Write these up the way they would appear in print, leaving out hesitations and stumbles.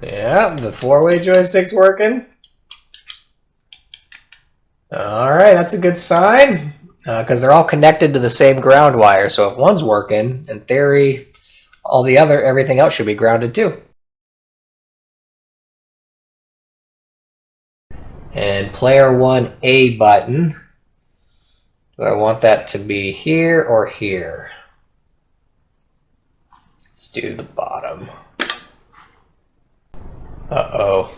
Yeah, the four-way joystick's working. All right, that's a good sign because they're all connected to the same ground wire. So if one's working, in theory, everything else should be grounded too. And player 1 A button. Do I want that to be here or here? Let's do the bottom. Uh-oh.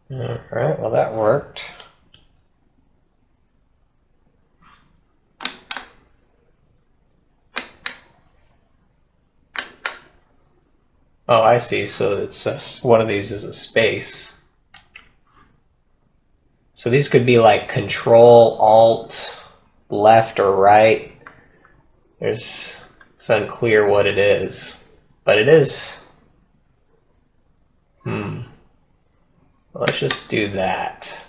All right, well that worked. Oh, I see. So it's one of these is a space. So these could be like Control, Alt, left or right. It's unclear what it is, but it is. Well, let's just do that.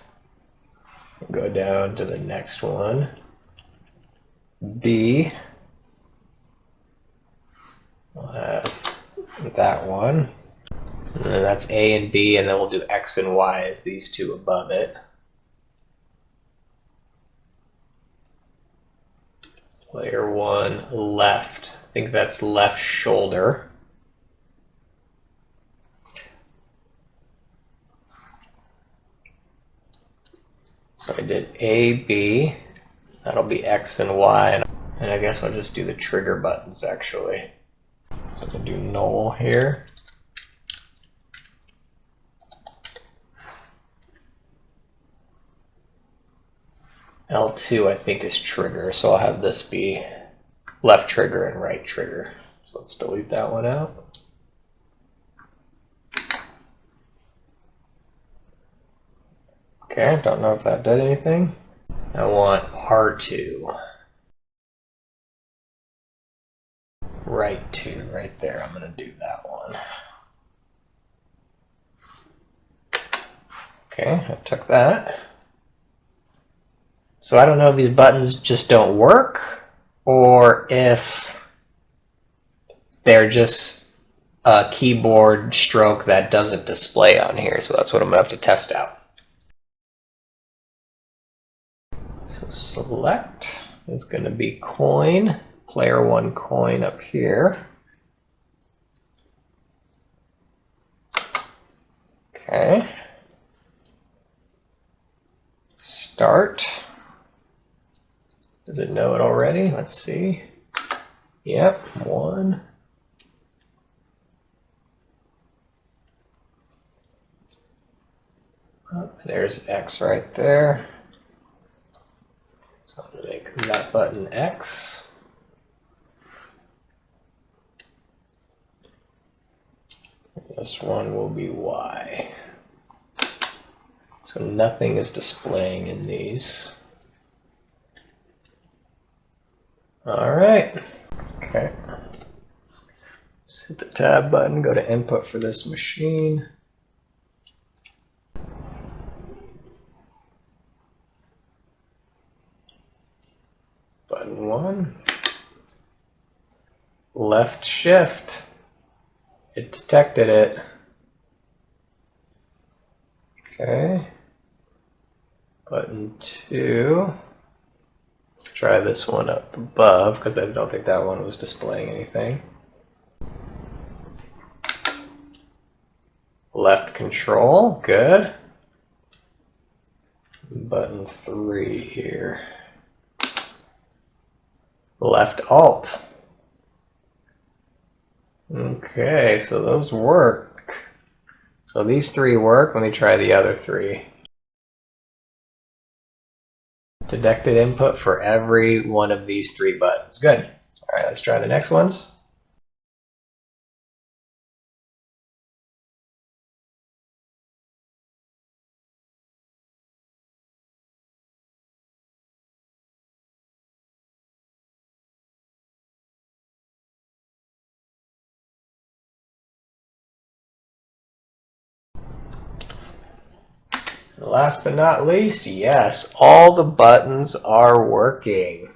Go down to the next one. B. We'll have that one. And then that's A and B, and then we'll do X and Y as these two above it. Player 1 left. I think that's left shoulder. So I did A, B. That'll be X and Y. And I guess I'll just do the trigger buttons actually. So I can do null here. L2 I think is trigger, so I'll have this be left trigger and right trigger. So let's delete that one out. Okay, don't know if that did anything. I want R2. Right 2, right there. I'm going to do that one. Okay, I took that. So I don't know if these buttons just don't work or if they're just a keyboard stroke that doesn't display on here. So that's what I'm going to have to test out. So select is going to be coin, player 1 coin up here. Okay. Start. Does it know it already? Let's see. Yep, 1. Oh, there's X right there. So I'm going to make that button X. This one will be Y. So nothing is displaying in these. All right. Okay. Let's hit the tab button, go to input for this machine. Button 1. Left shift. It detected it. Okay. Button 2. Let's try this one up above because I don't think that one was displaying anything. Left control, good. Button 3 here. Left alt. Okay, so those work. So these 3 work. Let me try the other 3. Detected input for every one of these 3 buttons. Good. All right, let's try the next ones. Last but not least, yes, all the buttons are working.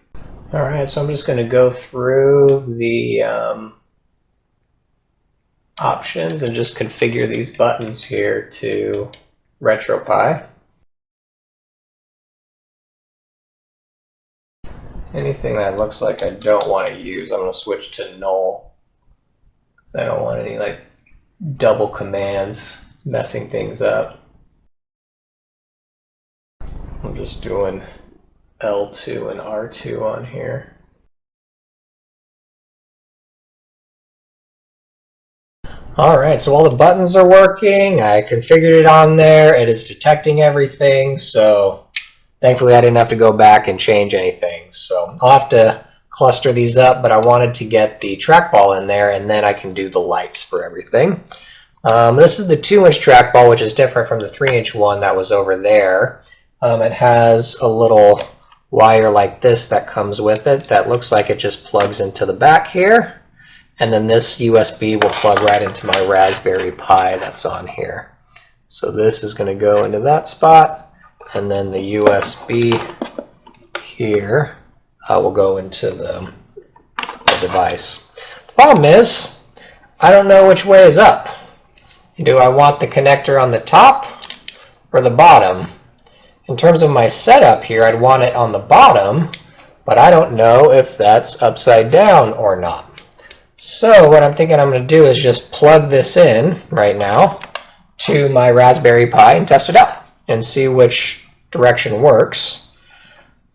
All right, so I'm just going to go through the options and just configure these buttons here to RetroPie. Anything that looks like I don't want to use, I'm going to switch to null. Because I don't want any like double commands messing things up. I'm just doing L2 and R2 on here. Alright, so all the buttons are working. I configured it on there. It is detecting everything, so thankfully I didn't have to go back and change anything. So I'll have to cluster these up, but I wanted to get the trackball in there, and then I can do the lights for everything. This is the 2-inch trackball, which is different from the 3-inch one that was over there. It has a little wire like this that comes with it that looks like it just plugs into the back here. And then this USB will plug right into my Raspberry Pi that's on here. So this is going to go into that spot, and then the USB here will go into the device. The problem is, I don't know which way is up. Do I want the connector on the top or the bottom? In terms of my setup here, I'd want it on the bottom, but I don't know if that's upside down or not. So what I'm thinking I'm going to do is just plug this in right now to my Raspberry Pi and test it out and see which direction works.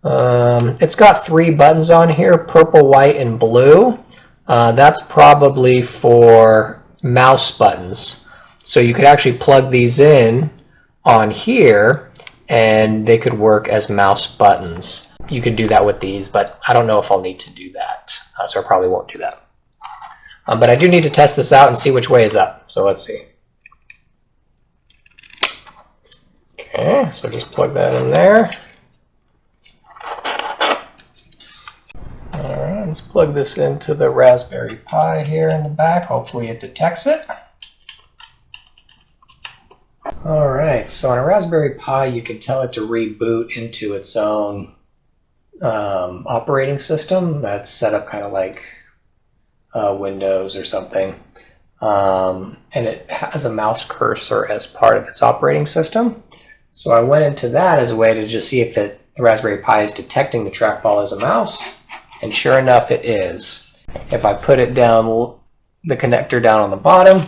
It's got 3 buttons on here, purple, white, and blue. That's probably for mouse buttons. So you could actually plug these in on here and they could work as mouse buttons. You could do that with these, but I don't know if I'll need to do that. So I probably won't do that. But I do need to test this out and see which way is up. So let's see. Okay, so just plug that in there. Alright, let's plug this into the Raspberry Pi here in the back. Hopefully it detects it. Alright, so on a Raspberry Pi you can tell it to reboot into its own operating system that's set up kind of like Windows or something, and it has a mouse cursor as part of its operating system. So I went into that as a way to just see if the Raspberry Pi is detecting the trackball as a mouse, and sure enough it is. If I put it down, the connector down on the bottom,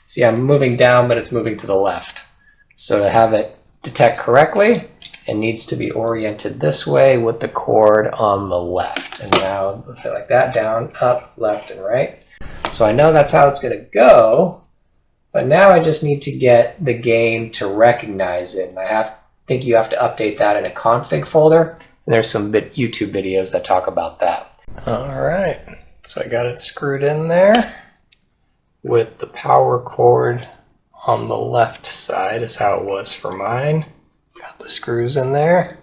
see I'm moving down but it's moving to the left. So to have it detect correctly, it needs to be oriented this way with the cord on the left. And now like that, down, up, left, and right. So I know that's how it's going to go, but now I just need to get the game to recognize it. And I think you have to update that in a config folder. And there's some YouTube videos that talk about that. All right, so I got it screwed in there with the power cord on the left side is how it was for mine. Got the screws in there,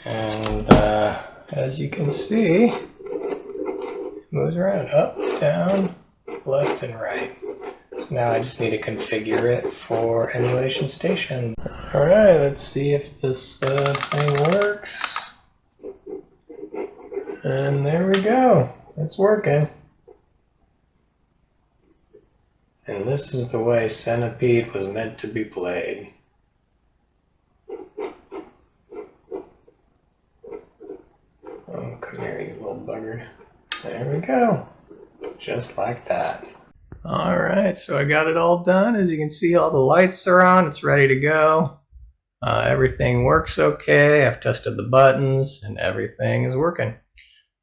and as you can see, it moves around up, down, left, and right. So now I just need to configure it for emulation station. Alright, let's see if this thing works. And there we go, it's working. And this is the way Centipede was meant to be played. Oh, come here, you little bugger. There we go. Just like that. Alright, so I got it all done. As you can see, all the lights are on. It's ready to go. Everything works okay. I've tested the buttons and everything is working.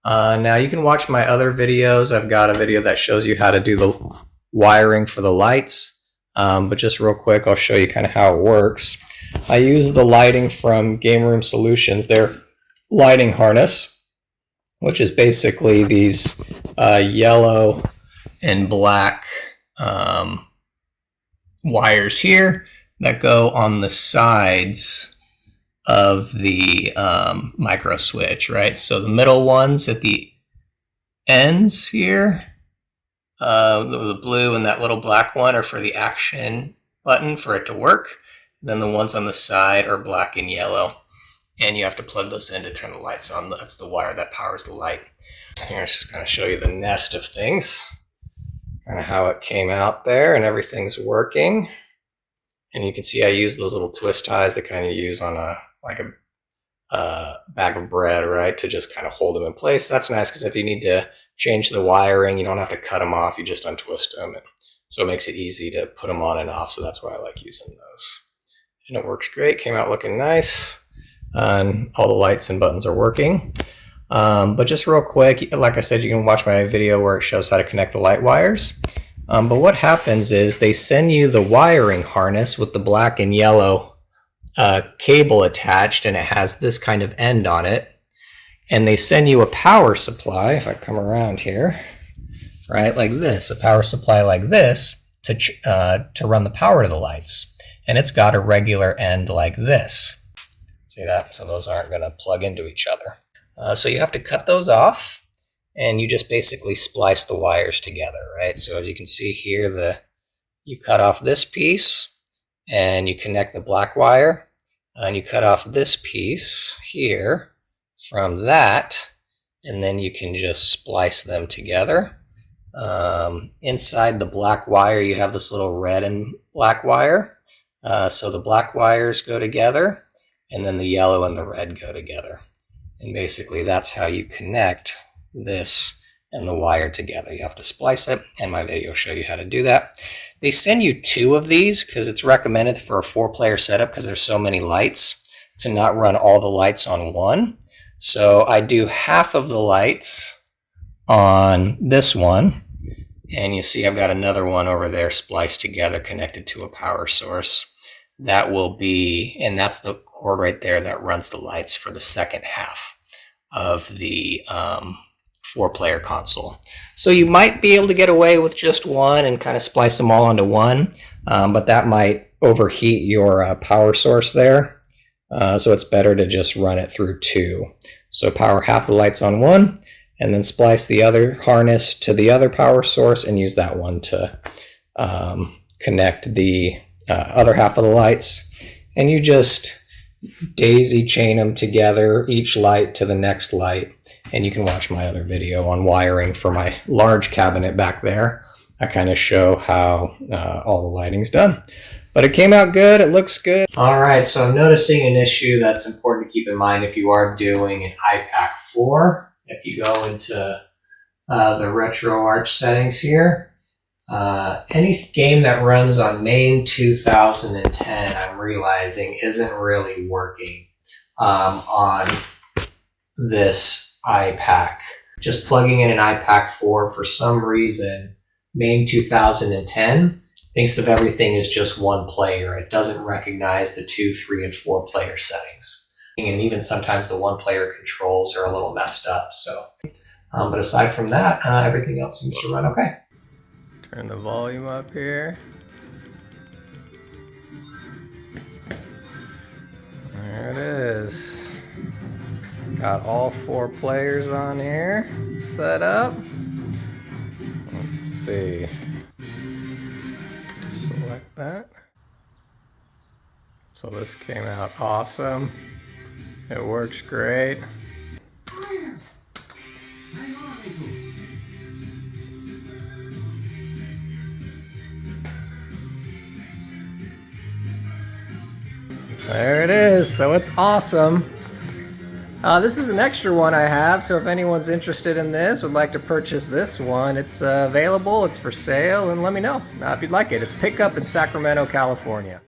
Now you can watch my other videos. I've got a video that shows you how to do the wiring for the lights. But just real quick, I'll show you kind of how it works. I use the lighting from Game Room Solutions. Their lighting harness, which is basically these yellow and black wires here that go on the sides of the micro switch, right? So the middle ones at the ends here, the blue and that little black one are for the action button for it to work. Then the ones on the side are black and yellow. And you have to plug those in to turn the lights on. That's the wire that powers the light. Here, I'm just going to show you the nest of things. kind of how it came out there, and everything's working. And you can see I use those little twist ties that kind of use on a bag of bread, right, to just kind of hold them in place. That's nice because if you need to change the wiring, you don't have to cut them off, you just untwist them. And so it makes it easy to put them on and off, so that's why I like using those. And it works great, came out looking nice, and all the lights and buttons are working. But just real quick, like I said, you can watch my video where it shows how to connect the light wires. But what happens is they send you the wiring harness with the black and yellow cable attached, and it has this kind of end on it. And they send you a power supply, if I come around here, right, like this, a power supply like this to run the power to the lights. And it's got a regular end like this. See that? So those aren't going to plug into each other. So you have to cut those off, and you just basically splice the wires together, right? So as you can see here, you cut off this piece, and you connect the black wire, and you cut off this piece here from that, and then you can just splice them together. Inside the black wire, you have this little red and black wire. So the black wires go together, and then the yellow and the red go together. And basically that's how you connect this and the wire together. You have to splice it, and my video will show you how to do that. They send you 2 of these because it's recommended for a 4-player setup because there's so many lights to not run all the lights on one. So I do half of the lights on this one, and you see I've got another one over there spliced together connected to a power source. That will be, and that's the cord right there that runs the lights for the second half of the 4-player console. So you might be able to get away with just one and kind of splice them all onto one, but that might overheat your power source there. So it's better to just run it through 2. So power half the lights on one, and then splice the other harness to the other power source and use that one to connect the other half of the lights. And you just daisy chain them together, each light to the next light. And you can watch my other video on wiring for my large cabinet back there. I kind of show how all the lighting's done. But it came out good, it looks good. All right, so I'm noticing an issue that's important to keep in mind if you are doing an I-PAC4. If you go into the RetroArch settings here, any game that runs on MAME 2010, I'm realizing isn't really working on this I-PAC. Just plugging in an I-PAC4, for some reason, MAME 2010 thinks of everything as just one player. It doesn't recognize the 2, 3, and 4 player settings. And even sometimes the 1 player controls are a little messed up. So, but aside from that, everything else seems to run okay. Turn the volume up here. There it is. Got all 4 players on here set up. Let's see. Select that. So this came out awesome. It works great. There it is. So it's awesome. This is an extra one I have, so if anyone's interested in this, would like to purchase this one, it's available, it's for sale, and let me know if you'd like it. It's pickup in Sacramento, California.